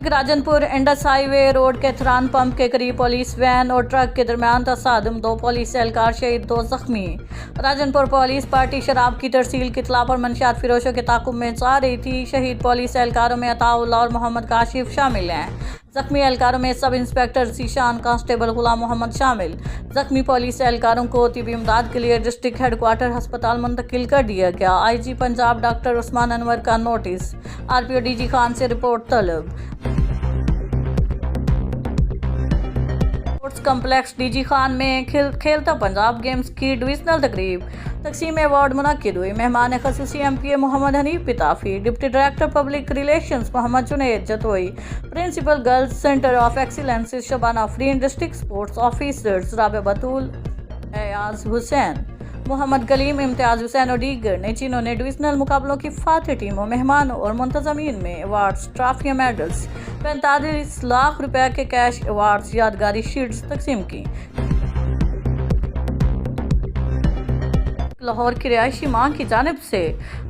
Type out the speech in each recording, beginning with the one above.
Rajanpur Indus highway road के थरान pump के करीब पुलिस वैन और ट्रक के दरमियान तसादम, 2 पुलिस एहलकार शहीद, 2 जख्मी। राजनपुर पुलिस पार्टी शराब की तरसील की इत्तला पर मंशियात फिरोशों के ताकुब में जा रही थी। शहीद पुलिस एहलकारों में अताउल्लाह और मोहम्मद काशिफ शामिल हैं। जख्मी एहलकारों में सब इंस्पेक्टर जीशान, कांस्टेबल गुलाम मोहम्मद शामिल। जख्मी पुलिस एहलकारों को तिबी इमदाद के लिए डिस्ट्रिक्ट हेडक्वार्टर अस्पताल मुंतकिल कर दिया गया। IG पंजाब डॉक्टर उस्मान अनवर का नोटिस। RPO DG खान से रिपोर्ट तलब। स्पोर्ट्स कम्प्लेक्स DG खान में खेलता पंजाब गेम्स की डिविजनल तकरीब तकसीम अवार्ड मुनक्किद हुई। मेहमान खसूसी MPA Mohammad Hanif Pitafi, deputy director public relations Mohammad Junaid Jatoi, principal girls centre of excellence Shabana Fareen, district sports officers Rabe Batool, Ayaz Hussain, Mohammad Kaleem, Imtiaz Hussain और दीगर ने जिन्होंने डिविजनल मुकाबलों की फातह टीमों, मेहमानों और मुंतजमीन में अवार्ड्स, ट्रॉफियाँ, मेडल्स, 45 लाख रुपए के कैश अवार्ड्स, यादगारी शील्ड्स तकसीम की। लाहौर की रिहायशी मां की जानिब से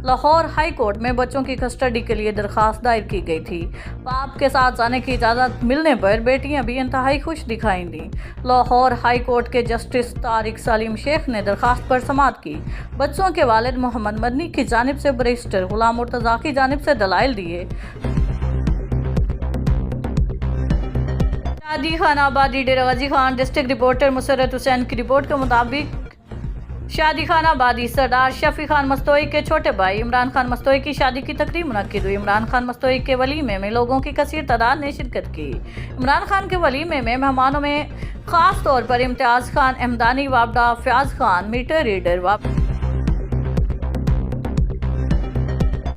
लाहौर हाई कोर्ट में बच्चों की कस्टडी के लिए दरख्वास्त दायर की गई थी। बाप के साथ जाने की इजाज़त मिलने पर बेटियां भी इंतहाई खुश दिखाई दी। लाहौर हाई कोर्ट के जस्टिस तारिक सलीम शेख ने दरख्वास्त पर समाअत की। बच्चों के वालिद मोहम्मद मदनी की जानिब से बैरिस्टर गुलाम मुर्तज़ा की जानिब से दलाइल दिए। शादी खान आबादी डेरा गाजी खान डिस्ट्रिक्ट रिपोर्टर मुसर्रत हुसैन की रिपोर्ट के मुताबिक शादी खान आबादी सरदार शफी खान मस्तोई के छोटे भाई इमरान खान मस्तोई की शादी की तकरीब मुनक्किद हुई। इमरान खान मस्तोई के वलीमे में लोगों की कसीर तादाद ने शिरकत की। इमरान खान के वलीमे में मेहमानों में खास तौर पर इम्तियाज खान, अहमदानी वापडा, फयाज खान, मीटर रीडर